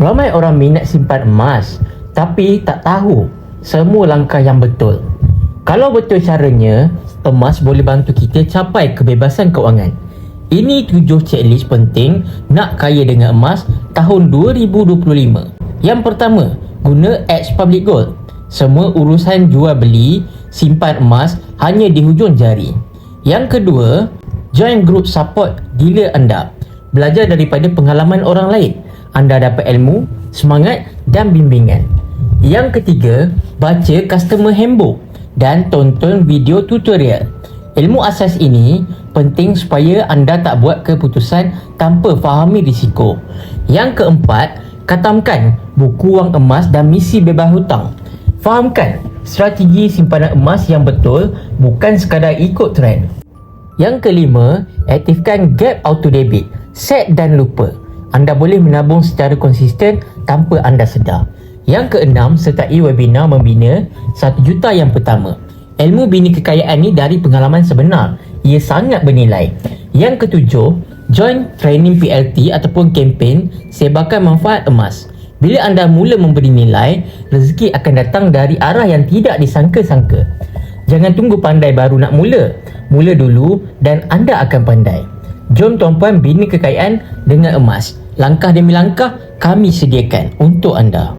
Ramai orang minat simpan emas tapi tak tahu semua langkah yang betul. Kalau betul caranya, emas boleh bantu kita capai kebebasan kewangan. Ini 7 checklist penting nak kaya dengan emas tahun 2025. Yang pertama, guna X Public Gold. Semua urusan jual beli, simpan emas hanya di hujung jari. Yang kedua, join group support dealer anda. Belajar daripada pengalaman orang lain. Anda dapat ilmu, semangat dan bimbingan. Yang ketiga, baca customer handbook dan tonton video tutorial. Ilmu asas ini penting supaya anda tak buat keputusan tanpa fahami risiko. Yang keempat, khatamkan buku wang emas dan misi bebas hutang. Fahamkan strategi simpanan emas yang betul, bukan sekadar ikut trend. Yang kelima, aktifkan gap auto debit. Set dan lupa. Anda boleh menabung secara konsisten tanpa anda sedar. Yang keenam, sertai webinar membina 1 juta yang pertama. Ilmu bina kekayaan ni dari pengalaman sebenar. Ia sangat bernilai. Yang ketujuh, join training PLT ataupun kempen sebarkan manfaat emas. Bila anda mula memberi nilai, rezeki akan datang dari arah yang tidak disangka-sangka. Jangan tunggu pandai baru nak mula. Mula dulu dan anda akan pandai. Jom tuan-puan bina kekayaan dengan emas. Langkah demi langkah kami sediakan untuk anda.